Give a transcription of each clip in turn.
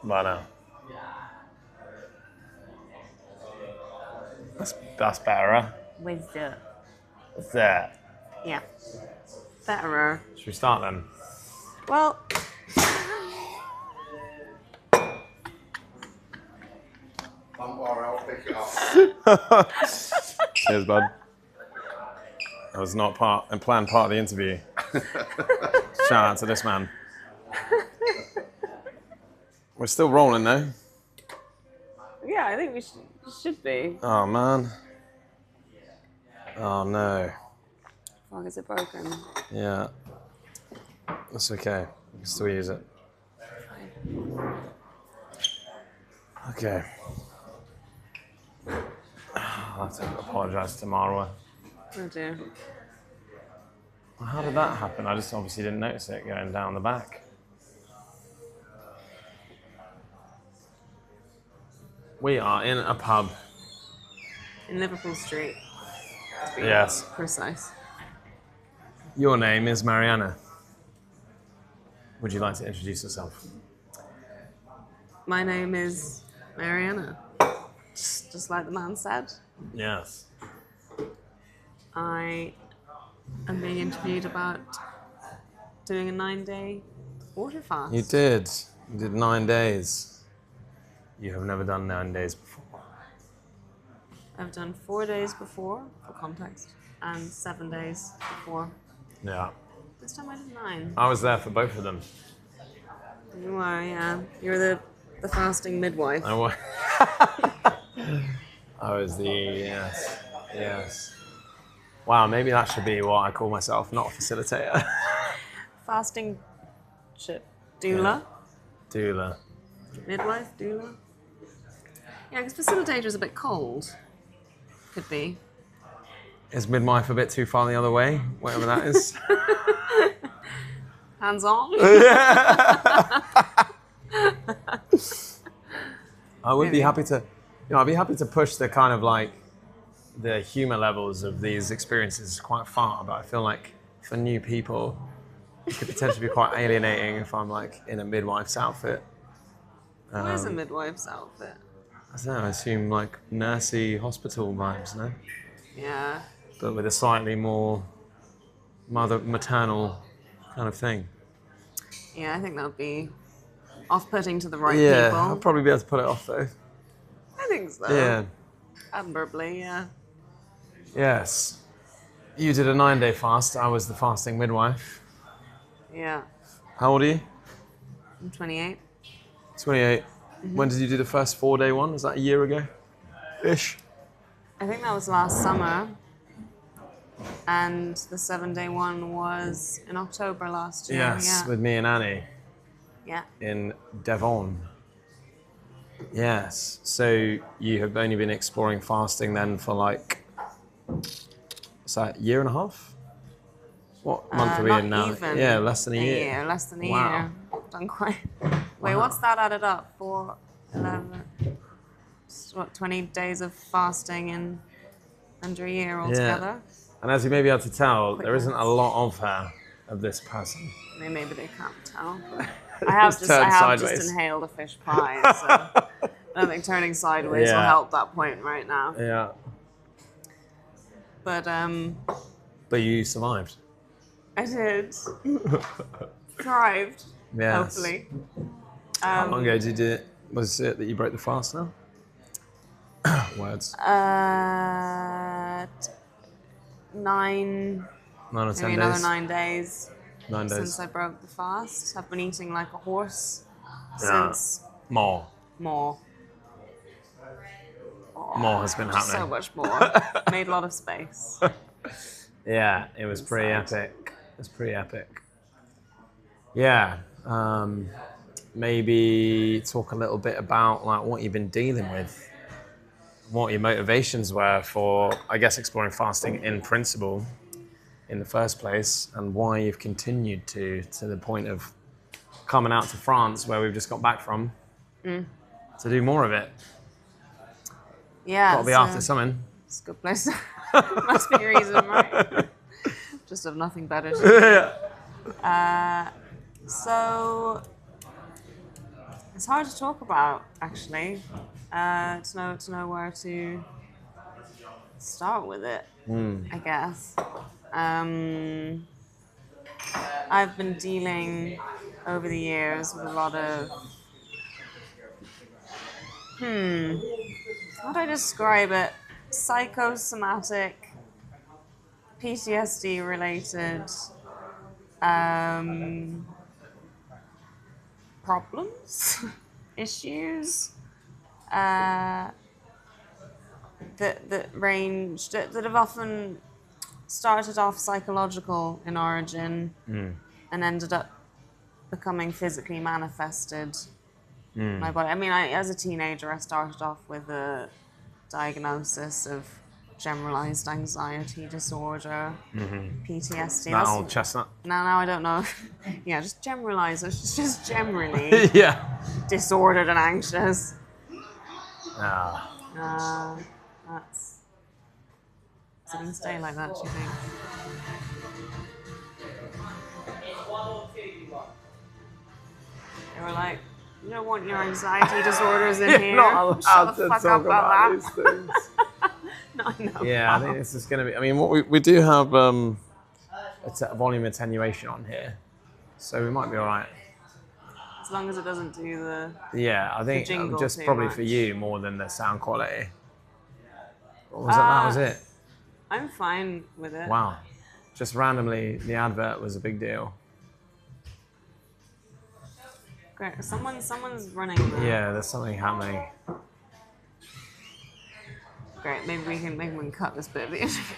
But that's better. With the... What's that? Yeah. Betterer. Should we start then? Well... Don't worry, I'll pick it up. Cheers, bud. That was not planned part of the interview. Shout out to this man. We're still rolling though. Yeah, I think we should be. Oh man. Oh no. Fuck, is it broken? Yeah. That's okay. We can still use it. Okay. I'll have to apologise to Marwa. Oh dear. Well, how did that happen? I just obviously didn't notice it going down the back. We are in a pub. In Liverpool Street. To be Yes. precise. Your name is Maryanna. Would you like to introduce yourself? My name is Maryanna. Just like the man said. Yes. I am being interviewed about doing a 9-day water fast. You did. You did 9 days. You have never done 9 days before. I've done 4 days before, for context, and 7 days before. Yeah. This time I did 9. I was there for both of them. You were, yeah. You were the fasting midwife. I was, I was the, yes. Wow, maybe that should be what I call myself, not a facilitator. Fasting doula? Doula. Midwife? Doula? Yeah, because facilitator is a bit cold. Could be. Is midwife a bit too far the other way? Whatever that is. Hands on? I would be happy to, I'd be happy to push the kind of like the humor levels of these experiences quite far, but I feel like for new people, it could potentially be quite alienating if I'm like in a midwife's outfit. What is a midwife's outfit? I don't know, I assume like nursey hospital vibes, no? Yeah. But with a slightly more maternal kind of thing. Yeah, I think that would be off-putting to the right Yeah, people. I'll probably be able to put it off though. I think so. Yeah. Admirably, yeah. Yes. You did a 9-day fast. I was the fasting midwife. Yeah. How old are you? I'm 28. 28. When did you do the first 4-day one? Was that a year ago? Ish. I think that was last summer. And the 7-day one was in October last year. Yes, Yeah. with me and Annie Yeah. in Devon. Yes. So you have only been exploring fasting then for like, what's that, year and a half? What month are we not in now? even Yeah, less than a year. Less than a Wow. year. Done quite. Wait, Wow. what's that added up? 4, 11, what, 20 days of fasting in under a year altogether? And as you may be able to tell, there isn't a maths. lot of her, of this person. I mean, maybe they can't tell. I have It's just turned sideways. inhaled a fish pie, so I don't think turning sideways will Yeah. help that point right now. Yeah. But But you survived. I did. Thrived, Yes. hopefully. How long ago did you do it? Was it that you broke the fast now? Words. 9, 9 or 10 maybe days. another 9 days 9 days. since I broke the fast. I've been eating like a horse Yeah. since More. more. More has been happening. So much more. Made a lot of space. Yeah, it was pretty epic. It was pretty epic. Yeah. Maybe talk a little bit about like what you've been dealing with, what your motivations were for, I guess, exploring fasting in principle in the first place, and why you've continued to the point of coming out to France, where we've just got back from, to do more of it. Yeah. Got to be after something. It's a good place. Must be a reason, right? Just have nothing better to do. So, It's hard to talk about, actually. To know where to start with it, I guess. I've been dealing over the years with a lot of, how do I describe it? Psychosomatic, PTSD related problems, issues that have often started off psychological in origin and ended up becoming physically manifested in my body. I mean, as a teenager, I started off with a diagnosis of generalized anxiety disorder, PTSD. That old chestnut. Now I don't know. Yeah, just generalized. It's just generally Yeah. disordered and anxious. Ah. That's. Is it going to stay like that, do you think? They were like, you don't want your anxiety disorders in You're here. not allowed Shut to the fuck talk up about these that. things. No, I know. Yeah, I think this is going to be. I mean, what we do have a volume attenuation on here, so we might be all right. As long as it doesn't do the. Yeah, I think jingle just too probably much. for you more than the sound quality. What was it? That was it. I'm fine with it. Wow. Just randomly, the advert was a big deal. Great. Someone's running that. Yeah, there's something happening. Great. Maybe we can cut this bit of the interview.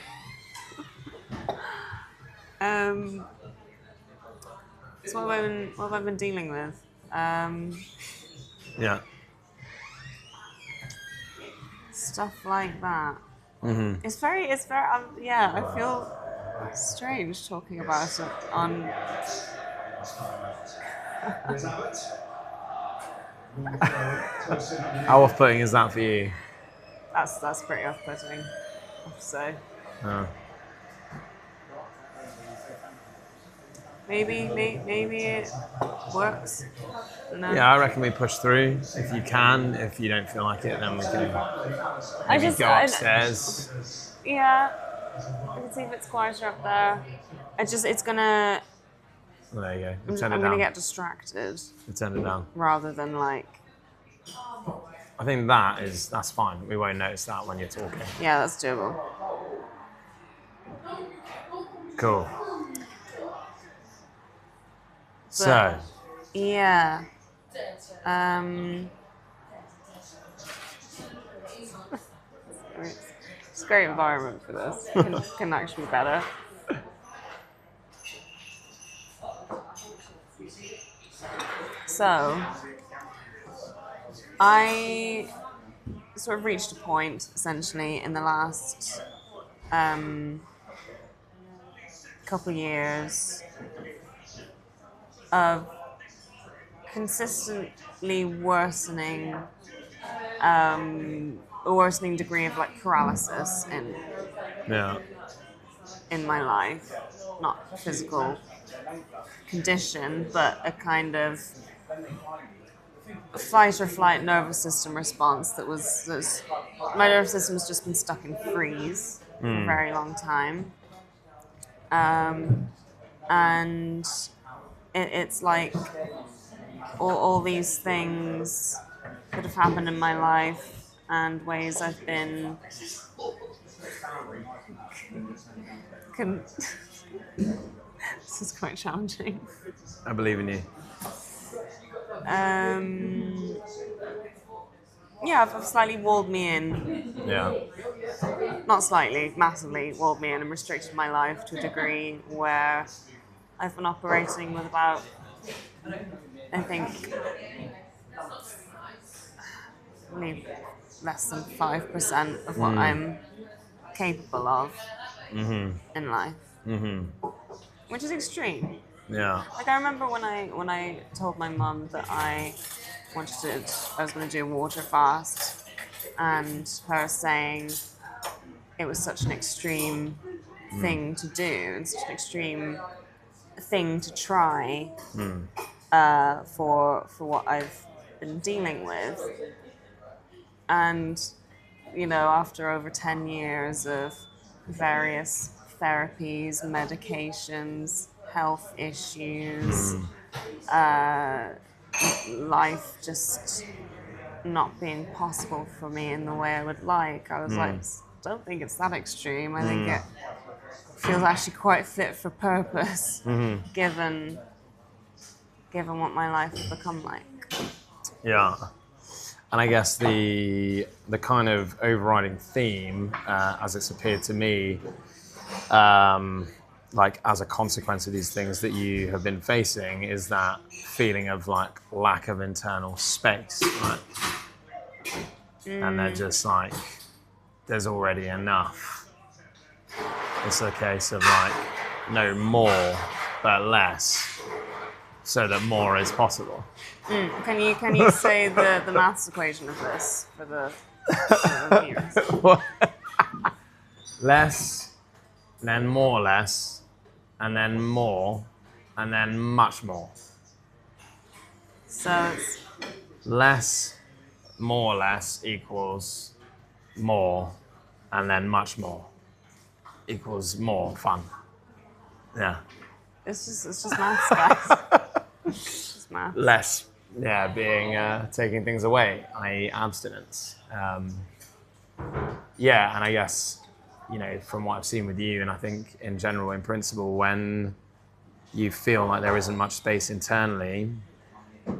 So what have I been dealing with? Yeah. Stuff like that. It's very, yeah, I feel strange talking about it on. How off-putting is that for you? That's pretty off-putting, I have to say. Oh. Maybe it works. No. Yeah, I reckon we push through if you can. If you don't feel like it, then we can maybe go upstairs. Yeah, I can see if it's quieter up there. It's gonna. Well, there you go. I'm Turn it gonna down. get distracted Turn it down. rather than like. I think that's fine. We won't notice that when you're talking. Yeah, that's doable. Cool. So. Yeah. It's a great environment for this. Can actually be better. So, I sort of reached a point, essentially, in the last couple years of consistently worsening degree of like paralysis in my life. Not physical condition, but a kind of fight or flight nervous system response that was my nervous system's just been stuck in freeze for a very long time. And it's like all these things that have happened in my life and ways I've been this is quite challenging. I believe in you. Yeah, I've slightly walled me in. Yeah. Not slightly, massively walled me in and restricted my life to a degree where I've been operating with about, I think, maybe less than 5% of what I'm capable of in life, which is extreme. Yeah. Like I remember when I told my mum that I was going to do a water fast, and her saying it was such an extreme thing to do and such an extreme thing to try for what I've been dealing with. And, you know, after over 10 years of various therapies, medications, health issues, life just not being possible for me in the way I would like, I was like, don't think it's that extreme. I think it feels actually quite fit for purpose, given what my life has become like. Yeah. And I guess the kind of overriding theme, as it's appeared to me, like as a consequence of these things that you have been facing, is that feeling of like lack of internal space, right? And they're just like, there's already enough. It's a case of like, no more, but less, so that more is possible. Can you say the maths equation of this for the viewers? Less, then more less, and then more, and then much more. So it's Less, more less equals more, and then much more equals more fun. Yeah. it's just maths, guys. It's just maths. Less, yeah, being taking things away, i.e. abstinence. Yeah, and I guess, you know, from what I've seen with you, and I think in general, in principle, when you feel like there isn't much space internally,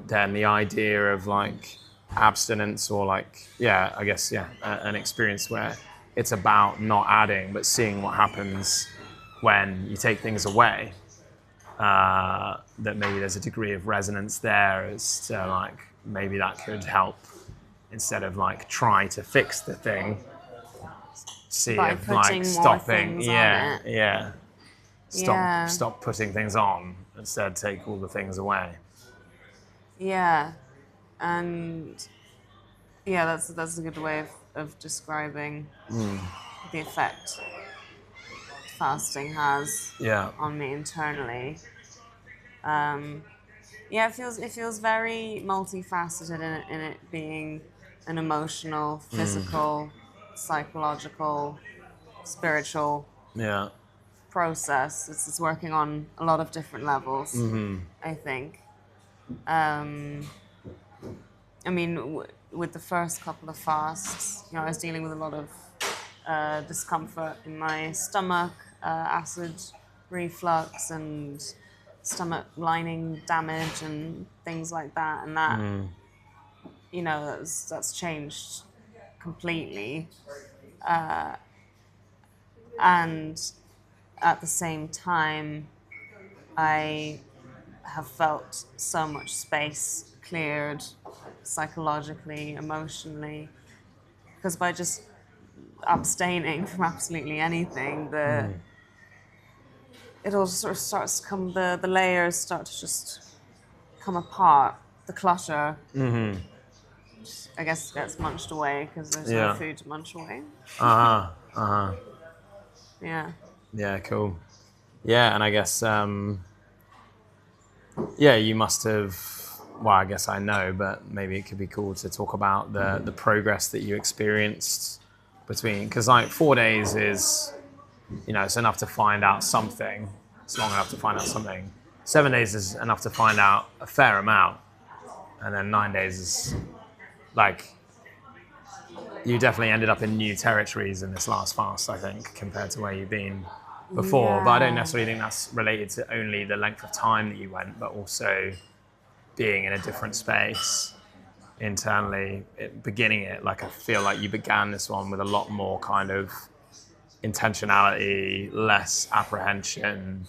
then the idea of like abstinence or like, yeah, I guess, yeah, an experience where it's about not adding, but seeing what happens when you take things away, that maybe there's a degree of resonance there as to like, maybe that could help instead of like try to fix the thing, see By if putting like more stopping, things on yeah, it. yeah. Yeah. Stop putting things on, instead take all the things away. Yeah, and yeah, that's a good way of describing the effect fasting has Yeah. on me internally. Yeah, it feels very multifaceted in it being an emotional, physical, psychological, spiritual Yeah. process. It's working on a lot of different levels, I think. I mean, with the first couple of fasts, you know, I was dealing with a lot of discomfort in my stomach, acid reflux, and stomach lining damage, and things like that. And that, you know, that's changed completely. And at the same time, I have felt so much space cleared psychologically, emotionally, because by just abstaining from absolutely anything, it all sort of starts to come, the layers start to just come apart, the clutter. I guess gets munched away because there's no Yeah. food to munch away. Yeah. Yeah, cool. Yeah, and I guess, yeah, you must have, well, I guess I know, but maybe it could be cool to talk about the progress that you experienced between, because like 4 days is, you know, it's enough to find out something. It's long enough to find out something. 7 days is enough to find out a fair amount. And then 9 days is like, you definitely ended up in new territories in this last fast, I think, compared to where you've been before. Yeah. But I don't necessarily think that's related to only the length of time that you went, but also being in a different space internally, beginning it. Like, I feel like you began this one with a lot more kind of intentionality, less apprehension.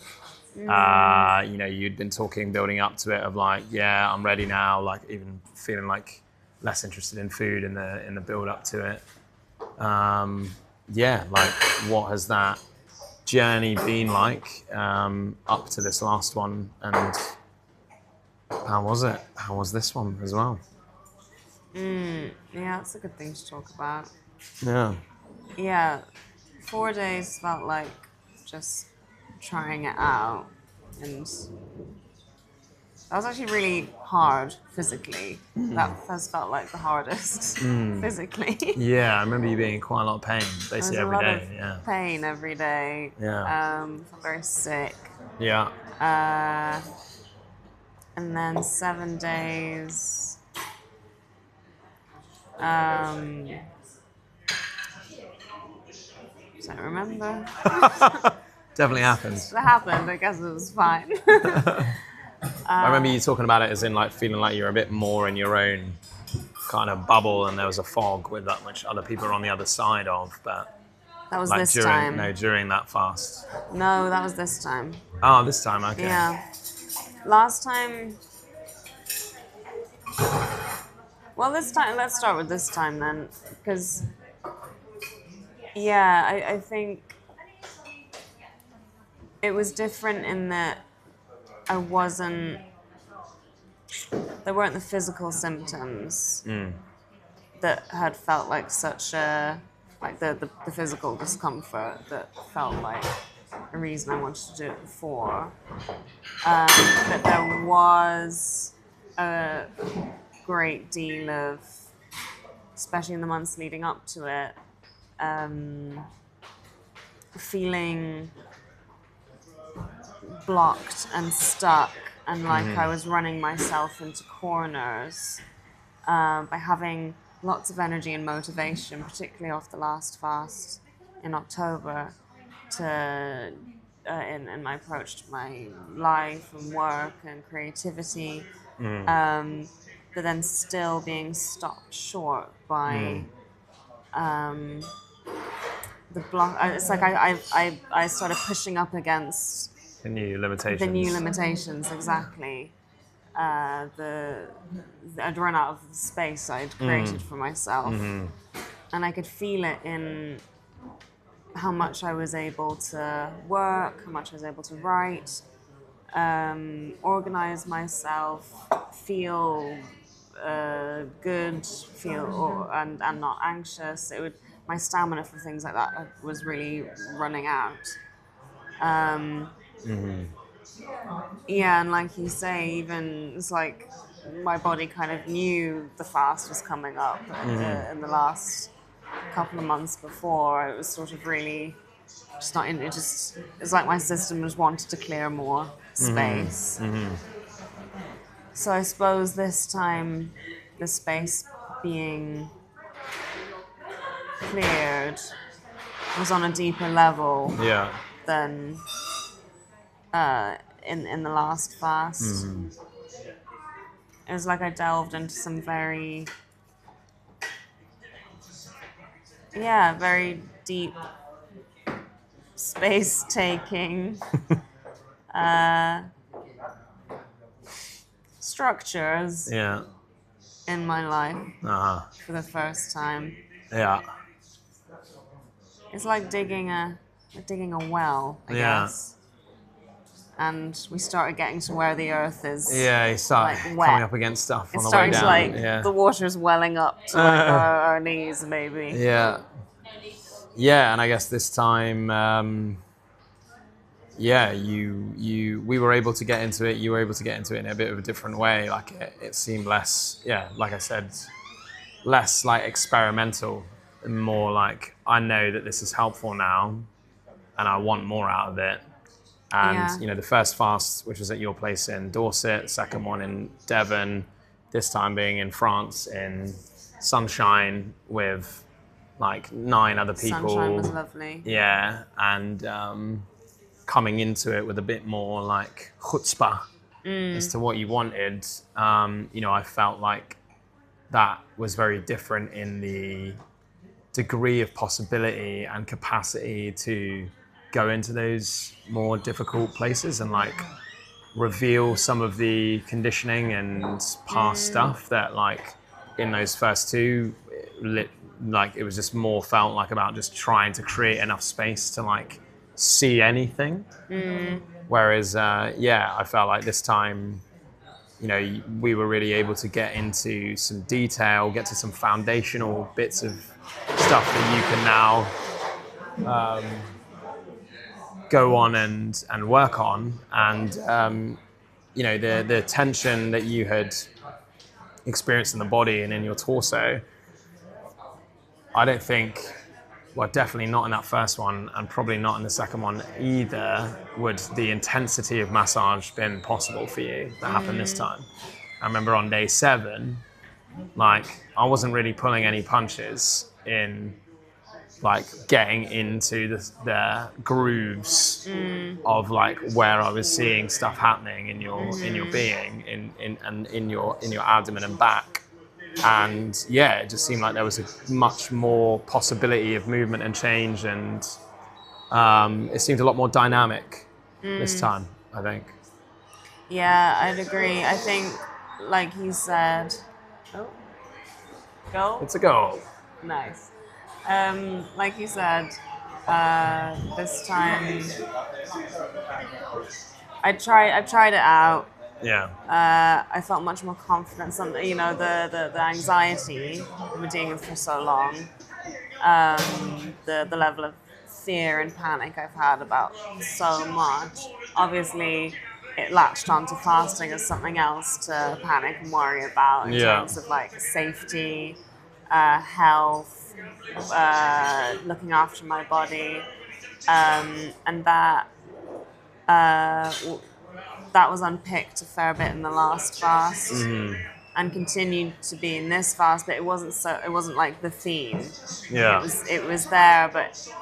You know, you'd been talking, building up to it of like, yeah, I'm ready now, like even feeling like less interested in food in the build up to it. Yeah, like what has that journey been like up to this last one, and how was it? How was this one as well? Yeah, that's a good thing to talk about. Yeah. Yeah, 4 days felt like just trying it out, and That was actually really hard physically. That has felt like the hardest physically. Yeah, I remember you being in quite a lot of pain, There was basically a every lot day. of Yeah. pain every day. Yeah. Felt very sick. Yeah. And then 7 days. Don't remember. Definitely happened. That happened. I guess it was fine. I remember you talking about it as in like feeling like you're a bit more in your own kind of bubble, and there was a fog with that which other people are on the other side of. But That was like this during time. during that fast. No, that was this time. Oh, this time, okay. Yeah. Last time. Well, this time, let's start with this time then. Because, yeah, I think it was different in that I wasn't. There weren't the physical symptoms that had felt like such a. Like the physical discomfort that felt like a reason I wanted to do it before. But there was a great deal of, especially in the months leading up to it, feeling blocked and stuck and like I was running myself into corners by having lots of energy and motivation, particularly off the last fast in October, to in my approach to my life and work and creativity, but then still being stopped short by the block. It's like I started pushing up against The new limitations. the new limitations, exactly. I'd run out of the space I'd created for myself, and I could feel it in how much I was able to work, how much I was able to write, organize myself, feel good, and not anxious. My stamina for things like that was really running out. Yeah, and like you say, even it's like my body kind of knew the fast was coming up in the last couple of months before. It was sort of really just not in it. It's like my system just wanted to clear more space. So I suppose this time, the space being cleared was on a deeper level Yeah. than in the last fast. It was like I delved into some very deep space-taking structures Yeah. in my life Uh-huh. for the first time. Yeah. It's like digging a well, I Yeah. guess. And we started getting to where the earth is. Yeah, you start Like wet. coming up against stuff It's on the way starting down. to yeah. the water's welling up to like our knees, maybe. Yeah. Yeah, and I guess this time, we were able to get into it. You were able to get into it in a bit of a different way. Like it seemed less, like I said, less like experimental, and more like I know that this is helpful now, and I want more out of it. And the first fast, which was at your place in Dorset, second one in Devon, this time being in France in sunshine with like 9 other people. Sunshine was lovely. Yeah, and coming into it with a bit more like chutzpah as to what you wanted. I felt like that was very different in the degree of possibility and capacity to go into those more difficult places and like reveal some of the conditioning and past stuff that like in those first two, like it was just more felt like about just trying to create enough space to like see anything. Whereas, I felt like this time, we were really able to get into some detail, get to some foundational bits of stuff that you can now go on and work on. And you know, the tension that you had experienced in the body and in your torso, I don't think, well, definitely not in that first one, and probably not in the second one either, would the intensity of massage been possible for you that happened this time. I remember on day 7, like, I wasn't really pulling any punches in, like, getting into the grooves of, like, where I was seeing stuff happening in your being, in your abdomen and back. And yeah, it just seemed like there was a much more possibility of movement and change, and it seemed a lot more dynamic this time, I think. Yeah, I'd agree. I think, like you said, goal? It's a goal. Nice. Like you said, this time I tried it out. Yeah. I felt much more confident. You know, the anxiety I've been dealing with for so long, the level of fear and panic I've had about so much. Obviously, it latched onto fasting as something else to panic and worry about in terms of like safety, health, looking after my body, and that was unpicked a fair bit in the last fast, and continued to be in this fast. But it wasn't like the theme. Yeah. It was there, but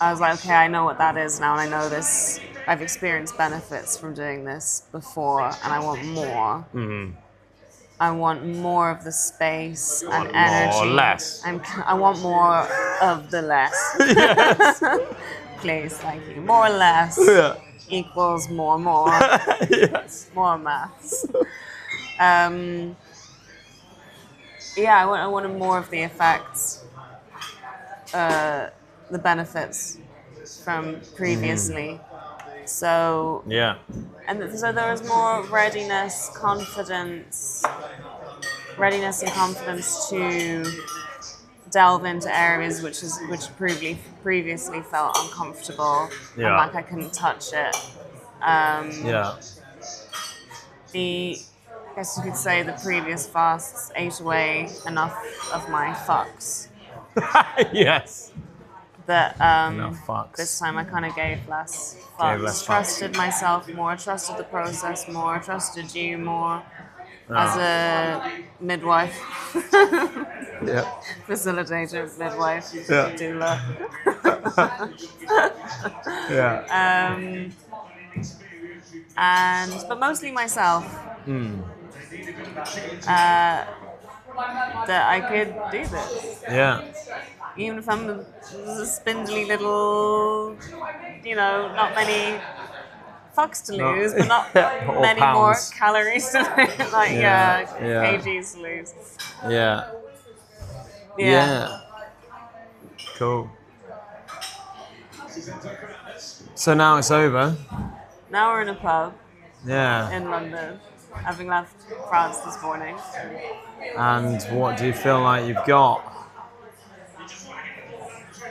I was like, okay, I know what that is now, and I know this. I've experienced benefits from doing this before, and I want more. I want more of the space and energy. More or less. I want more of the less. Yes. Please, thank you. More or less equals more. Yes. More maths. Yeah, I wanted more of the effects, the benefits from previously. So Yeah. and so there was more readiness and confidence to delve into areas which previously felt uncomfortable and like I couldn't touch it. I guess you could say the previous fasts ate away enough of my fucks. Yes. That Enough fucks. this time I kind of gave less fucks. Trusted myself more, trusted the process more, trusted you more as a midwife, facilitator, midwife, doula. But mostly myself. That I could do this. Yeah. Even if I'm a spindly little, not many fucks to lose, but not many pounds. more calories to lose, like kgs to lose. Yeah. Cool. So now it's over. Now we're in a pub Yeah. in London, having left France this morning. And what do you feel like you've got?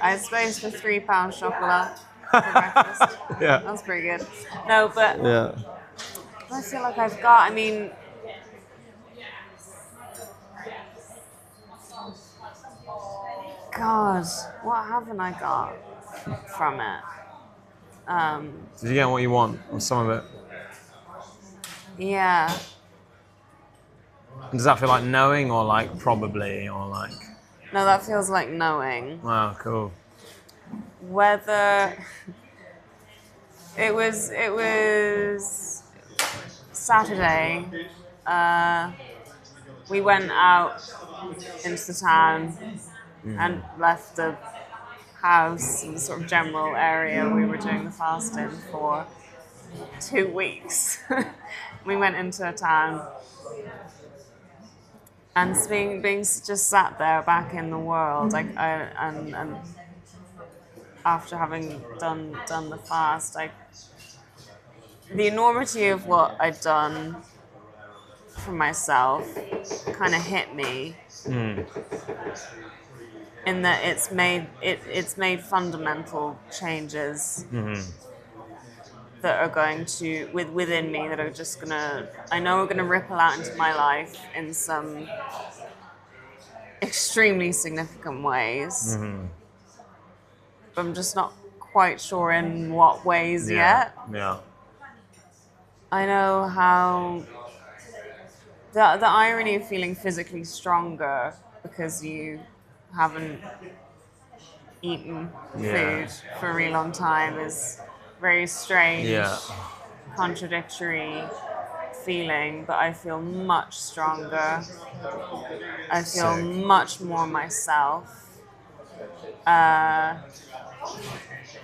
I had space for £3 chocolat for breakfast. Yeah. That's pretty good. No, but Yeah. I feel like I've got, God, what haven't I got from it? Did you get what you want, or some of it? Yeah. And does that feel like knowing, or like probably, or like? No, that feels like knowing. Wow, cool. Whether it was Saturday, we went out into the town and left the house and the sort of general area we were doing the fast in for 2 weeks. We went into a town and being just sat there back in the world, and after having done the fast, the enormity of what I'd done for myself kind of hit me. In that it's made fundamental changes that are going to within me that are just gonna, I know are gonna ripple out into my life in some extremely significant ways. But I'm just not quite sure in what ways yet. Yeah. I know how the irony of feeling physically stronger because you haven't eaten Yeah. food for a really long time is very strange, Yeah. contradictory feeling, but I feel much stronger. I feel Sick. much more myself,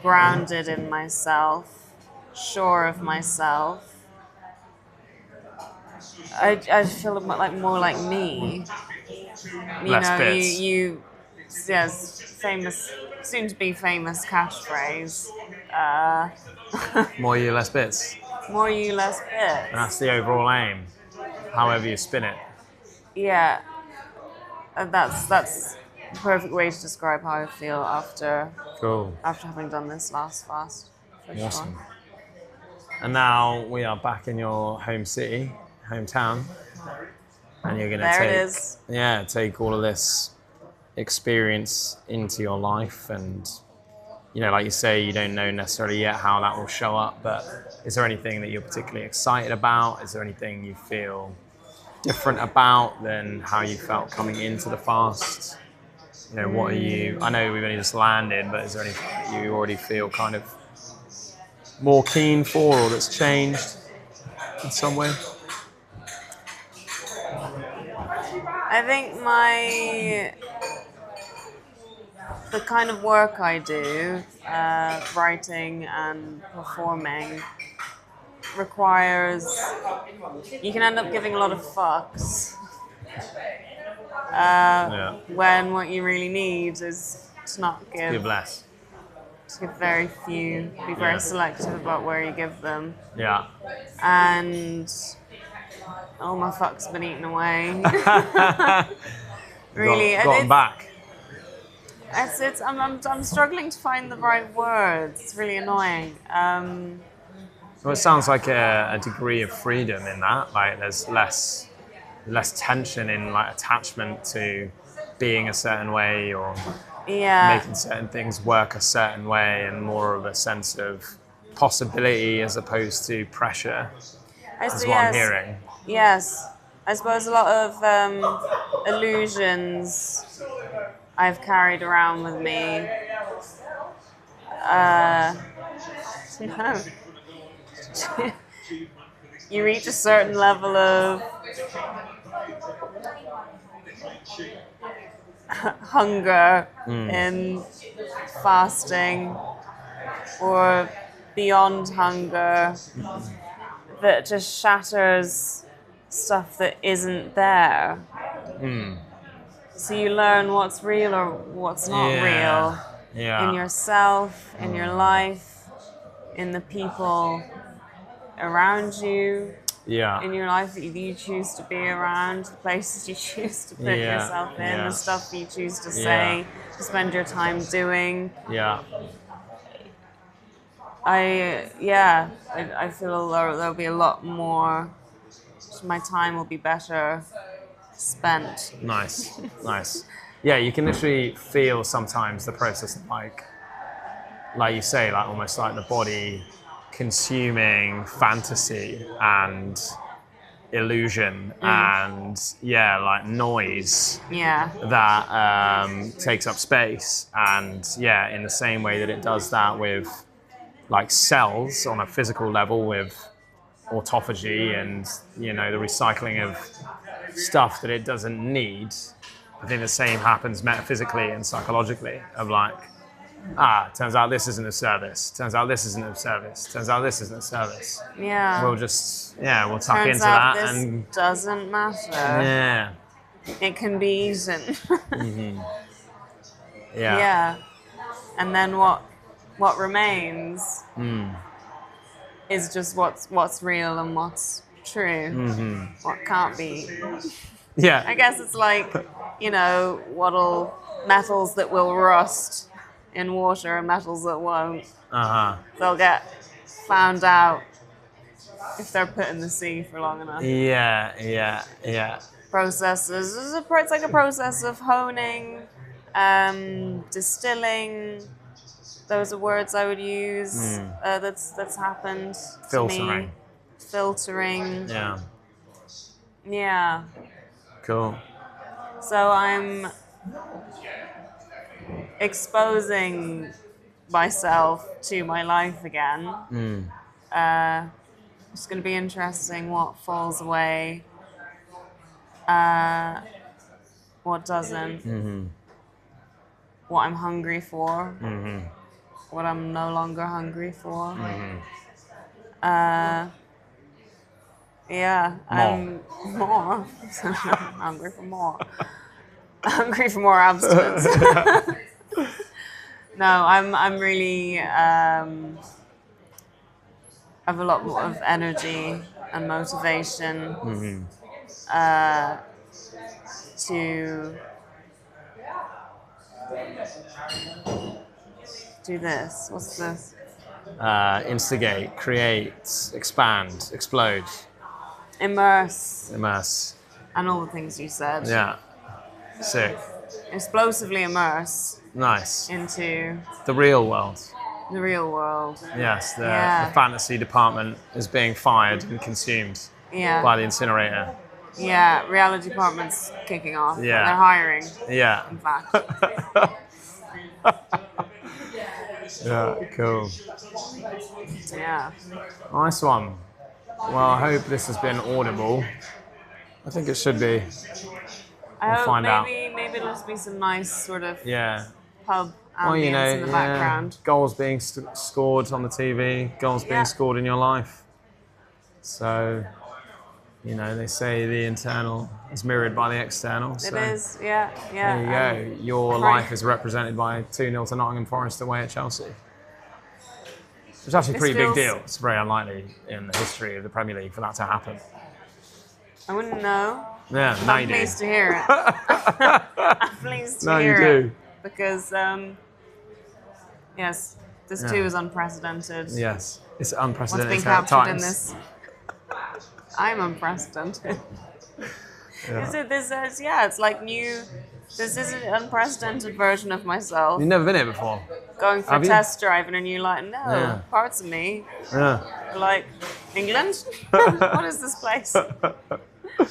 grounded in myself, sure of myself. I feel like more like me. You Less know, bits. you yes, famous, soon to be famous catchphrase. More you, less bits. More you, less And that's bits. the overall aim, however you spin it. Yeah, and that's the perfect way to describe how I feel after Cool. having done this last fast. For Awesome. sure. And now we are back in your home city, hometown, and you're gonna There it take, is. take all of this experience into your life, and like you say, you don't know necessarily yet how that will show up. But is there anything that you're particularly excited about? Is there anything you feel different about than how you felt coming into the fast? What are you? I know we've only just landed, but is there anything that you already feel kind of more keen for, or that's changed in some way? I think the kind of work I do, writing and performing, requires, you can end up giving a lot of fucks when what you really need is to not Give give, less. to give very few, be very selective about where you give them. Yeah. And all my fucks have been eaten away. Really, Got them back. I'm struggling to find the right words. It's really annoying. Well, it sounds like a degree of freedom in that. Like there's less tension in like attachment to being a certain way or making certain things work a certain way, and more of a sense of possibility as opposed to pressure. Is what I'm hearing. Yes, I suppose a lot of illusions I've carried around with me. No. You reach a certain level of hunger in fasting, or beyond hunger, that just shatters stuff that isn't there. So you learn what's real or what's not real in yourself, in your life, in the people around you, in your life that you choose to be around, the places you choose to put yourself in, the stuff you choose to say, to spend your time doing. I feel there'll be a lot more, my time will be better spent. Nice. Yeah, you can literally feel sometimes the process of like you say, like almost like the body consuming fantasy and illusion and like noise that takes up space, and in the same way that it does that with like cells on a physical level with autophagy and the recycling of stuff that it doesn't need. I think the same happens metaphysically and psychologically of like, turns out this isn't a service. Turns out this isn't a service. Turns out this isn't a service. Yeah. We'll just, we'll tuck Turns into out that this and doesn't matter. It can be eaten. And then what remains is just what's real and what's true. What can't be. I guess it's like, metals that will rust in water and metals that won't. They'll get found out if they're put in the sea for long enough. Yeah. Processes. It's like a process of honing, distilling. Those are words I would use. That's happened to me. Filtering. Yeah. Yeah. Cool. So I'm exposing myself to my life again. It's going to be interesting what falls away, what doesn't, what I'm hungry for, what I'm no longer hungry for. Yeah, I'm more. I'm hungry for more. Hungry for more abstinence. No, I'm really have a lot more of energy and motivation to do this. What's this? Instigate, create, expand, explode, Immerse. and all the things you said. Yeah. Sick. Explosively immerse. Nice. Into the real world. The real world. Yes, the fantasy department is being fired and consumed by the incinerator. Yeah, reality department's kicking off. Yeah. They're hiring. Yeah. In fact. Yeah, cool. Yeah. Nice one. Well, I hope this has been audible. I think it should be. I hope find out. Maybe it'll just be some nice sort of Yeah. pub ambience in the background. Goals being scored on the TV, goals being scored in your life. So, they say the internal is mirrored by the external. So it is, yeah. There you go. Your life is represented by 2-0 to Nottingham Forest away at Chelsea. It's actually a pretty big deal. It's very unlikely in the history of the Premier League for that to happen. I wouldn't know. Yeah, now you do. I'm pleased to hear it. I'm pleased to hear you it. do. Because, yes, this too is unprecedented. Yes, it's unprecedented. What's being captured in this? I'm unprecedented. It's like new. This is an unprecedented version of myself. You've never been here before. Going for a test drive, and you're like, no, parts of me. Yeah. Like, England? What is this place?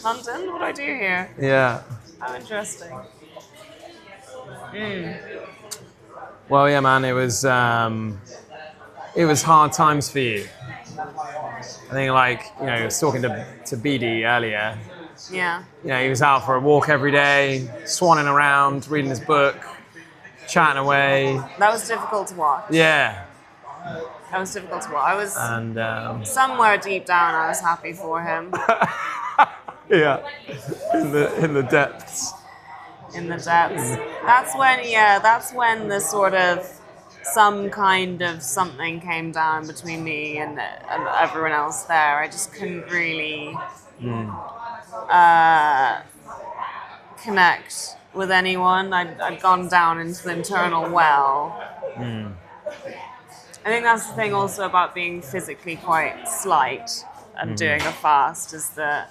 London? What do I do here? Yeah. How interesting. Well, yeah, man, it was hard times for you. I think, I was talking to BD earlier. Yeah. He was out for a walk every day, swanning around, reading his book, chatting away. That was difficult to watch. Yeah. That was difficult to watch. I was somewhere deep down, I was happy for him. Yeah. In the depths. In the depths. That's when the sort of some kind of something came down between me and everyone else there. I just couldn't really connect with anyone. I'd gone down into the internal well. I think that's the thing also about being physically quite slight and doing a fast is that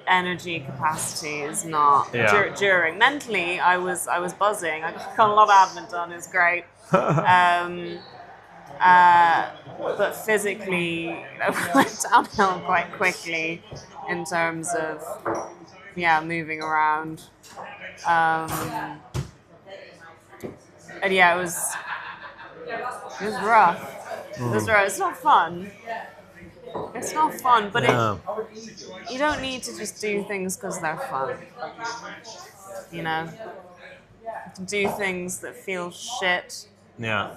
energy capacity is not during. Mentally, I was buzzing. I got a lot of admin done. It was great. But physically, went downhill quite quickly in terms of moving around. And it was rough. It was rough. It's not fun. It's not fun, but you don't need to just do things because they're fun. You do things that feel shit. Yeah.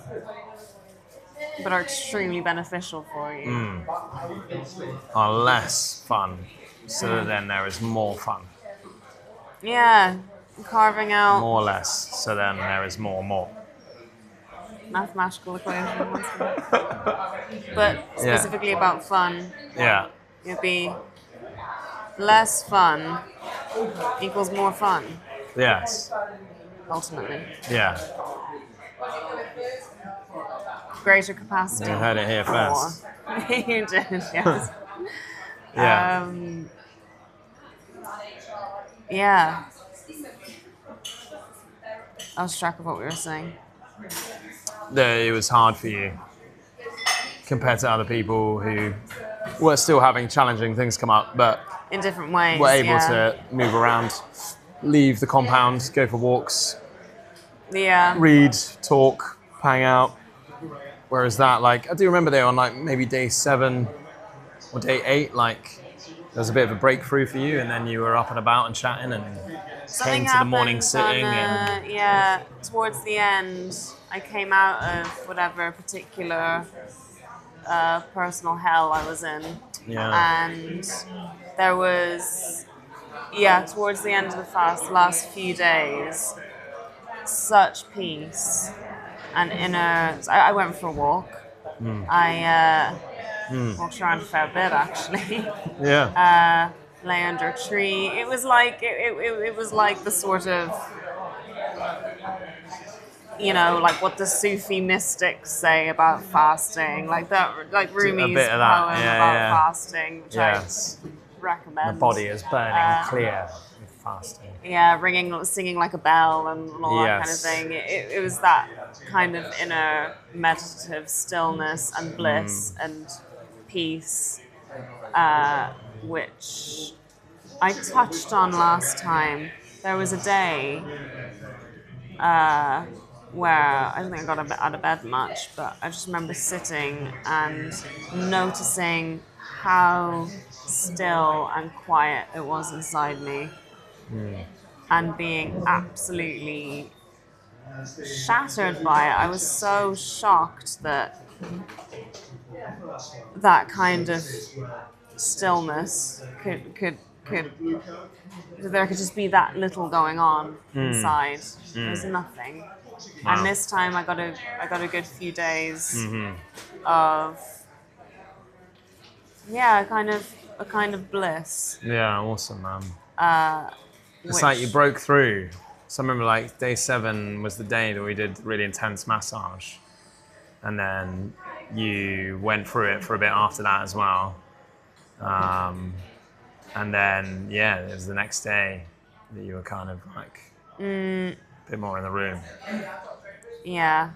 But are extremely beneficial for you. Are less fun, so that then there is more fun. Yeah, carving out more or less, so then there is more. Mathematical equation, but specifically about fun. Yeah, it'd be less fun equals more fun. Yes. Ultimately. Yeah. greater capacity. You heard it here first. You did, yes. Yeah. Yeah. I lost track of what we were saying. That it was hard for you compared to other people who were still having challenging things come up, but In different ways. were able yeah. to move around, leave the compound, go for walks, Yeah. read, talk, hang out. Whereas that, like, I do remember they were on like maybe day 7 or day 8, like there was a bit of a breakthrough for you, and then you were up and about and chatting and Something came to the morning happened sitting on, and yeah, towards the end, I came out of whatever particular personal hell I was in. yeah, And there was, yeah, towards the end of the fast, the last few days, such peace and inner. I went for a walk. I walked around a fair bit actually. yeah, Lay under a tree. It was like it was like the sort of, you know, like what the Sufi mystics say about fasting, like that, like Rumi's bit of that, poem yeah, about yeah. fasting, which yes. I recommend. The body is burning clear with fasting. Yeah, singing like a bell and all that kind of Yes. thing. It was that kind of inner meditative stillness and bliss and peace, which I touched on last time. There was a day where I don't think I got out of bed much, but I just remember sitting and noticing how still and quiet it was inside me, and being absolutely shattered by it. I was so shocked that that kind of stillness could there could just be that little going on inside. There's nothing. Wow. And this time I got a good few days of a kind of bliss. Yeah, awesome, man. It's like you broke through. So I remember like day 7 was the day that we did really intense massage. And then you went through it for a bit after that as well. And then, yeah, it was the next day that you were kind of like a bit more in the room. Yeah,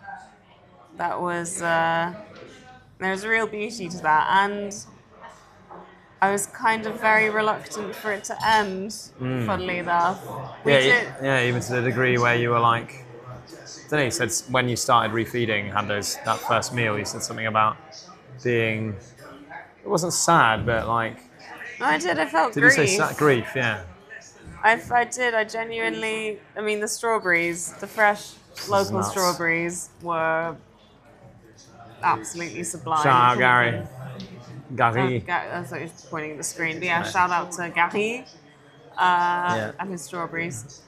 that was, there's a real beauty to that. And I was kind of very reluctant for it to end, funnily enough. Yeah, even to the degree where you were like, I don't know, you said when you started refeeding, had that first meal, you said something about being, it wasn't sad, but like, No, I did. I felt did grief. you say sad? Grief, yeah. I did. I genuinely. I mean, the strawberries, the fresh local nuts. strawberries, were absolutely sublime. Shout out Gary. Gary. I thought you were pointing at the screen. But yeah, shout out to Gary and his strawberries.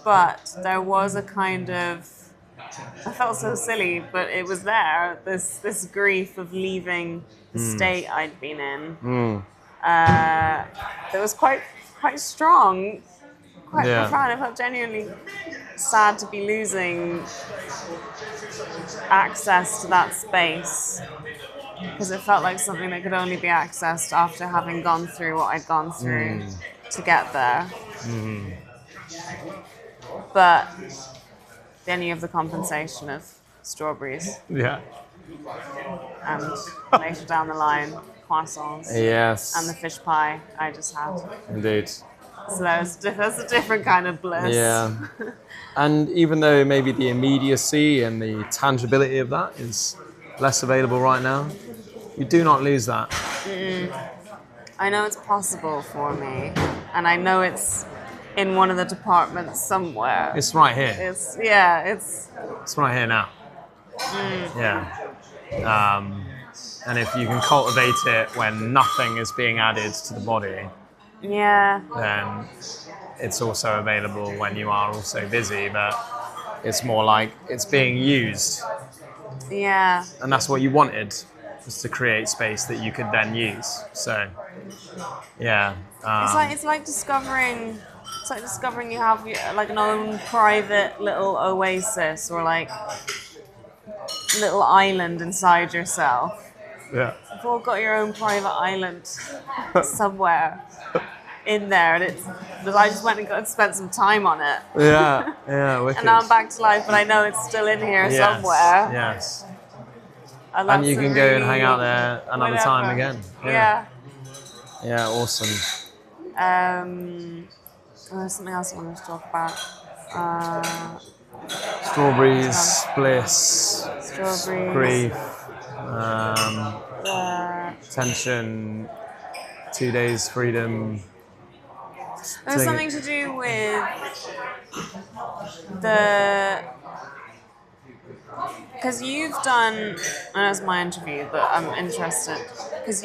But there was a kind of. I felt so silly, but it was there. This grief of leaving the state I'd been in. That was quite strong, quite profound. I felt genuinely sad to be losing access to that space, because it felt like something that could only be accessed after having gone through what I'd gone through to get there. But then you have the compensation of strawberries, Yeah. and later down the line, croissants. Yes. And the fish pie I just had. Indeed. So that's a different kind of bliss. Yeah. And even though maybe the immediacy and the tangibility of that is less available right now, you do not lose that. I know it's possible for me, and I know it's in one of the departments somewhere. It's right here. It's right here now. Yeah. And if you can cultivate it when nothing is being added to the body, then it's also available when you are also busy, but it's more like it's being used. Yeah. And that's what you wanted, was to create space that you could then use. So, yeah. It's like discovering you have like an own private little oasis, or like little island inside yourself. Yeah. You've all got your own private island somewhere in there, and but I just went and spent some time on it. Yeah. Yeah. Wicked. And now I'm back to life, but I know it's still in here Yes, somewhere. Yes. And And you that's can a go and really- hang out there another time whenever. again. Yeah. Yeah. Awesome. There's something else I wanted to talk about. Strawberries, bliss, Strawberries. grief, Uh, tension, 2 days freedom. There's something to do with the. Because you've done. I know it's my interview, but I'm interested. Because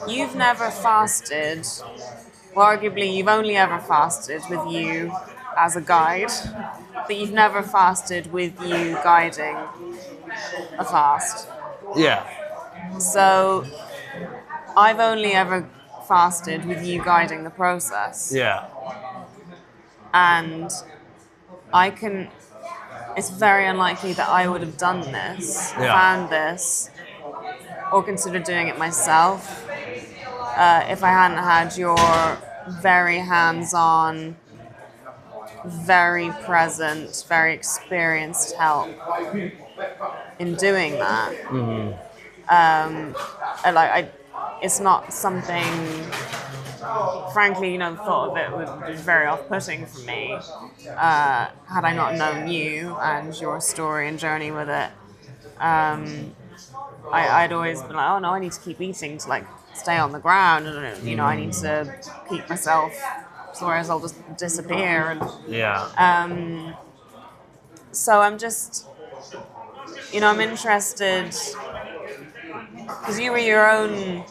You've never fasted. Well, arguably, you've only ever fasted with you as a guide, but you've never fasted with you guiding a fast. Yeah. So, I've only ever fasted with you guiding the process. Yeah. And it's very unlikely that I would have done this, found this, or considered doing it myself if I hadn't had your very hands-on, very present, very experienced help in doing that. It's not something, frankly, the thought of it would be very off-putting for me had I not known you and your story and journey with it. I'd always been like, oh no, I need to keep eating to stay on the ground, and I need to keep myself, otherwise I'll just disappear. And so I'm just, I'm interested because you were your own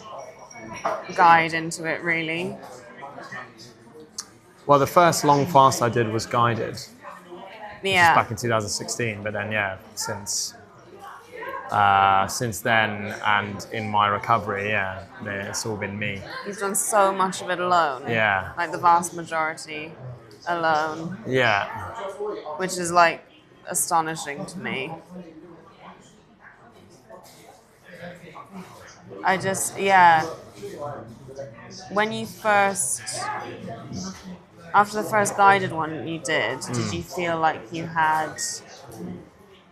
guide into it, really. Well, the first long fast I did was guided. Yeah. Back in 2016, but then since then and in my recovery, it's all been me. You've done so much of it alone. Yeah. Like the vast majority alone. Yeah. Which is astonishing to me. When you after the first guided one you did you feel like you had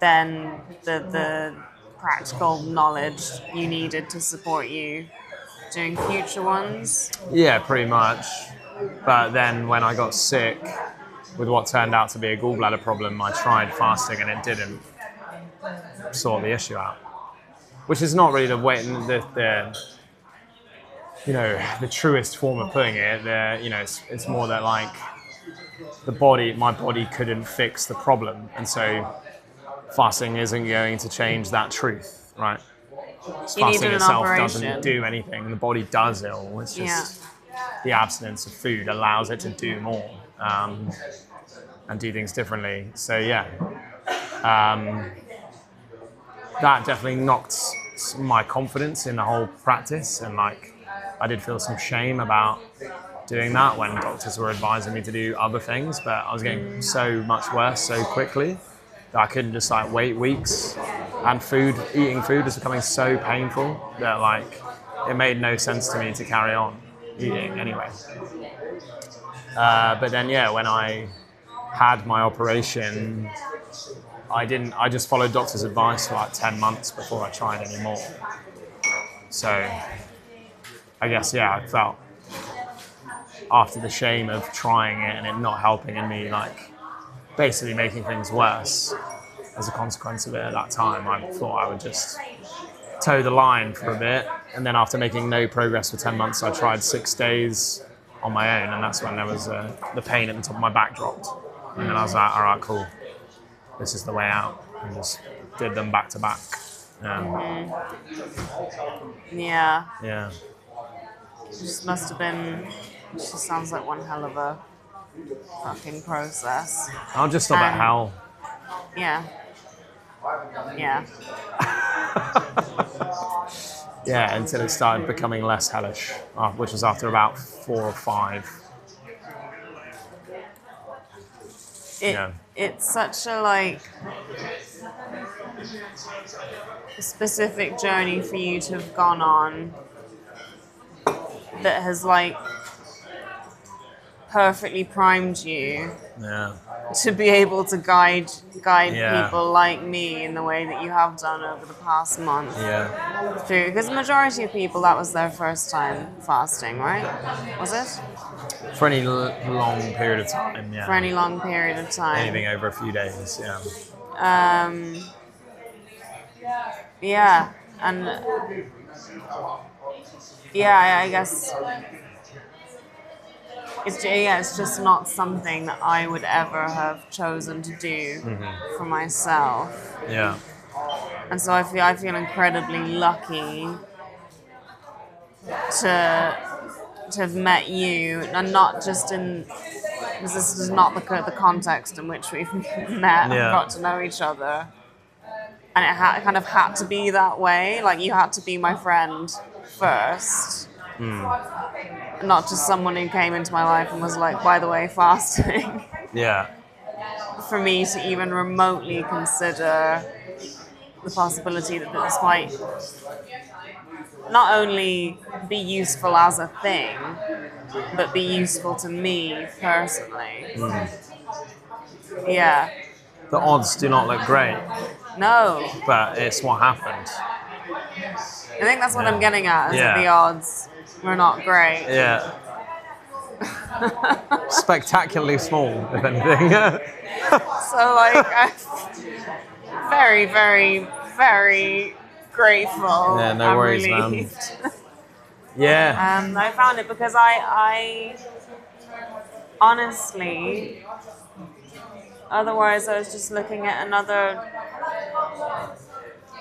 then the practical knowledge you needed to support you doing future ones? Yeah, pretty much. But then when I got sick with what turned out to be a gallbladder problem, I tried fasting and it didn't sort the issue out. Which is not really the way, the truest form of putting it. It's more that my body couldn't fix the problem, and so fasting isn't going to change that truth, right? Fasting itself doesn't do anything. The body does it all. It's just the abstinence of food allows it to do more and do things differently. So that definitely knocked my confidence in the whole practice, and I did feel some shame about doing that when doctors were advising me to do other things, but I was getting so much worse so quickly that I couldn't just wait weeks, and eating food was becoming so painful that it made no sense to me to carry on eating anyway. But then when I had my operation, I just followed doctor's advice for 10 months before I tried anymore. So I guess, I felt after the shame of trying it and it not helping, and me basically making things worse as a consequence of it at that time, I thought I would just toe the line for a bit. And then after making no progress for 10 months, I tried 6 days on my own, and that's when there was the pain at the top of my back dropped. And then I was like, all right, cool. This is the way out, and just did them back to back. Yeah. Yeah. It just sounds like one hell of a fucking process. I'll just stop at hell. Yeah. Yeah. Yeah, until it started becoming less hellish, which was after about 4 or 5. It's such a specific journey for you to have gone on that has like perfectly primed you Yeah. to be able to guide Yeah. people like me in the way that you have done over the past month. Yeah. Through, because the majority of people, that was their first time fasting, right? Was it? For any long period of time, yeah. For any long period of time. Anything over a few days, yeah. Yeah, and yeah, I guess it's just not something that I would ever have chosen to do for myself. Yeah. And so I feel incredibly lucky to have met you, and not just in, because this is not the context in which we've met and got to know each other. And it kind of had to be that way. Like, you had to be my friend first. Not just someone who came into my life and was like, by the way, fasting. Yeah. For me to even remotely consider the possibility that this might not only be useful as a thing, but be useful to me personally. Yeah. The odds do not look great, No. but it's what happened. I think that's what I'm getting at, is that the odds were not great. Yeah. Spectacularly small, if anything. So, like, I'm very, very, very grateful. Yeah, no worries, man. Yeah. I found it because I honestly, otherwise I was just looking at another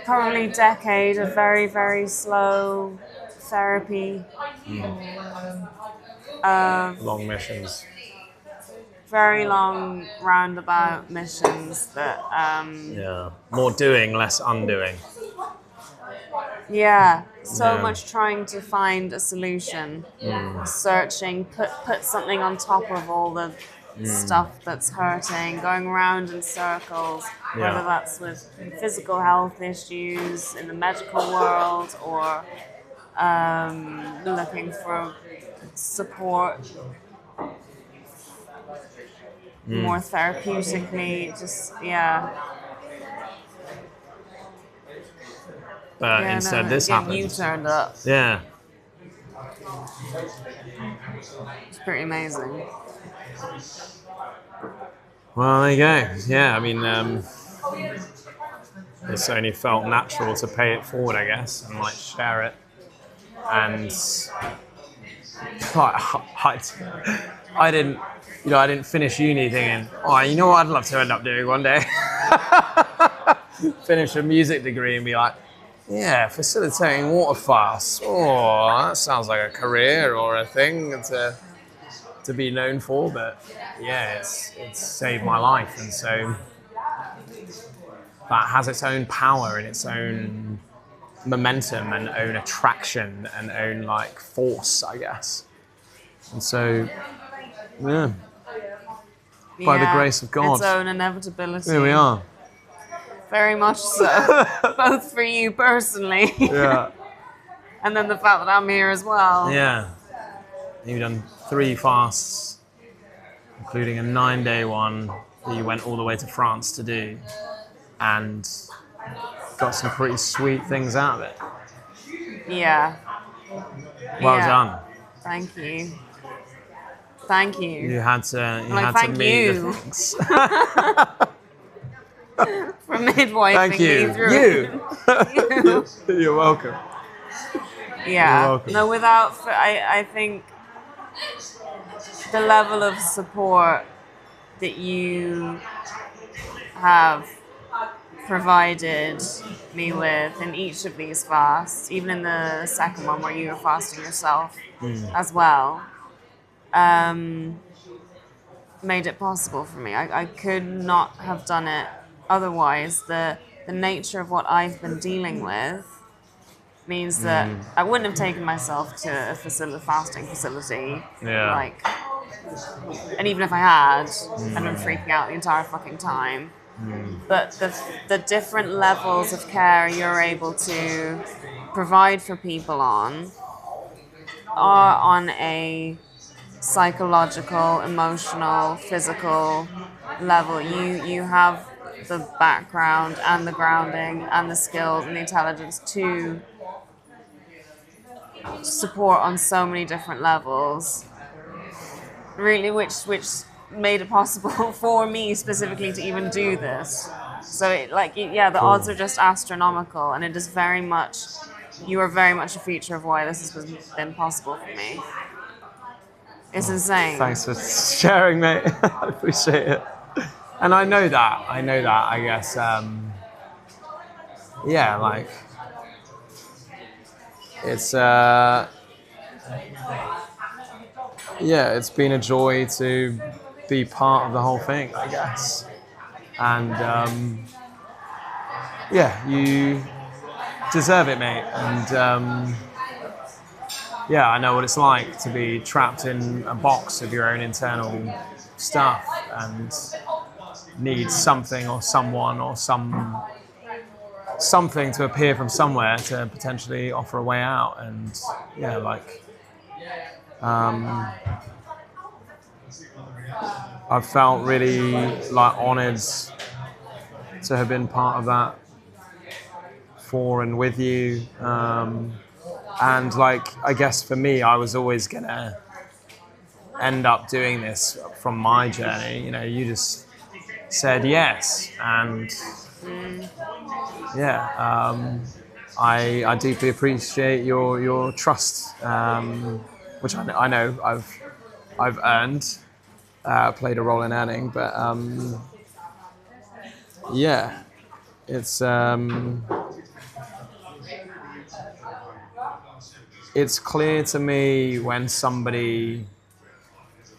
probably decade of very, very slow therapy. Long missions. Very long roundabout missions that Yeah. More doing, less undoing. so much trying to find a solution, searching, put something on top of all the stuff that's hurting, going around in circles, whether that's with physical health issues in the medical world, or looking for support more therapeutically, But instead, this happened. You turned up. Yeah. It's pretty amazing. Well, there you go. Yeah, I mean, it's only felt natural to pay it forward, I guess, and like share it. And I didn't finish uni thinking, oh, you know what I'd love to end up doing one day? Finish a music degree and be like, yeah, facilitating water fasts. Oh, that sounds like a career or a thing to be known for. But yeah, it's saved my life, and so that has its own power and its own momentum and own attraction and own like force, I guess. And so, yeah, by the grace of God, its own inevitability. Here we are. Very much so. Both for you personally. Yeah. And then the fact that I'm here as well. Yeah. You've done 3 fasts, including a 9-day one that you went all the way to France to do, and got some pretty sweet things out of it. Yeah. Well done. Thank you. Thank you. You had to thank meet you. the things. For midwifing Thank you. me through. You. You're welcome. Yeah. You're welcome. No, I think the level of support that you have provided me with in each of these fasts, even in the second one where you were fasting yourself as well, made it possible for me. I could not have done it otherwise. The nature of what I've been dealing with means that I wouldn't have taken myself to a fasting facility. Yeah. And even if I had, I'd been freaking out the entire fucking time. but the different levels of care you're able to provide for people are on a psychological, emotional, physical level. You have the background and the grounding and the skills and the intelligence to support on so many different levels. Really, which made it possible for me specifically to even do this. So the odds are just astronomical, and it is very much, you are very much a feature of why this has been possible for me. It's insane. Thanks for sharing, mate. I appreciate it. And I know that, I guess, yeah, like, it's, yeah, it's been a joy to be part of the whole thing, I guess. And, yeah, you deserve it, mate. And, yeah, I know what it's like to be trapped in a box of your own internal stuff and need something or someone or something to appear from somewhere to potentially offer a way out. And yeah, like, I've felt really like honoured to have been part of that for and with you. And like, I guess for me, I was always gonna end up doing this from my journey. You know, you just said yes, and yeah, I deeply appreciate your trust, which I know I've earned, played a role in earning, but yeah, it's clear to me when somebody,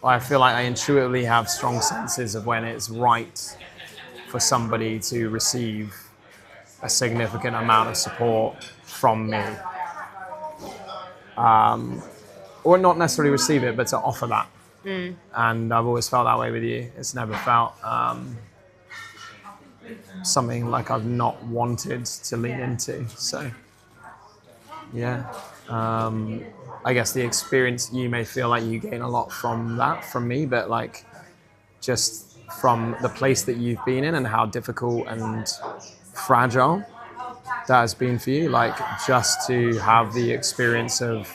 I feel like I intuitively have strong senses of when it's right for somebody to receive a significant amount of support from me. Or not necessarily receive it, but to offer that. And I've always felt that way with you. It's never felt something like I've not wanted to lean into. So, yeah. I guess the experience, you may feel like you gain a lot from that, from me, but like just from the place that you've been in and how difficult and fragile that has been for you, like just to have the experience of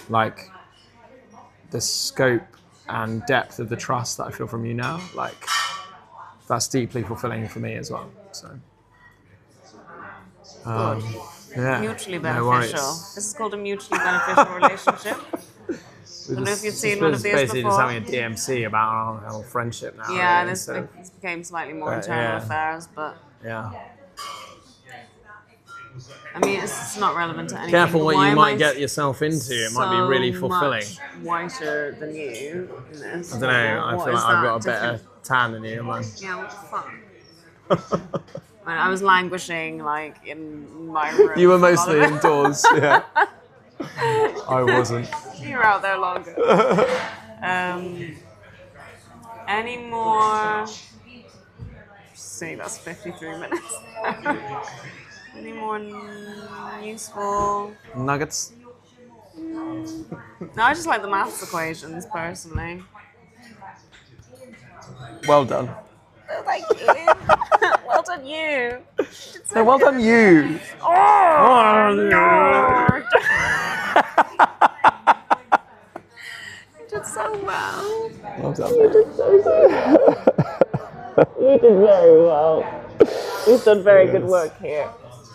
like the scope and depth of the trust that I feel from you now, like that's deeply fulfilling for me as well. So, yeah, Mutually no beneficial. worries. This is called a mutually beneficial relationship. I don't know if you've seen one of these basically before. just having a DMC about our friendship now. Yeah, really, this so, became slightly more But, internal yeah. affairs, but yeah. I mean, it's not relevant to anything. Careful but what why you am might I get yourself into. It might be really so fulfilling. much whiter than you in this? I don't know. I What feel is like I've that got a better different? tan than you, man. Yeah, what the fuck? When I was languishing like in my room. You were for a lot mostly of it. indoors. Yeah. I wasn't. You were out there longer. Any more? See, that's 53 minutes. Any more useful? Nuggets. No, I just like the maths equations personally. Well done. Thank you. Well done, you. No, well done, you. Oh, no. You did so well. Well done. You did very well. We've done very good work here.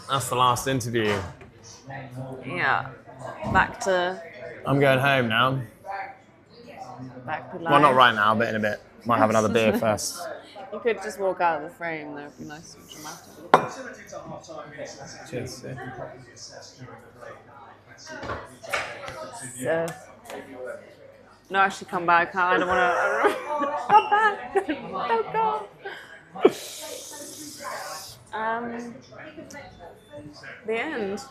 That's the last interview. Yeah. Back to I'm going home now. life. Well, not right now, but in a bit. Might have another beer first. You could just walk out of the frame. That would be nice and dramatic. Cheers. So, no, actually, come back. I don't want to. Come back. Don't go. The end.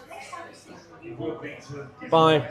Bye.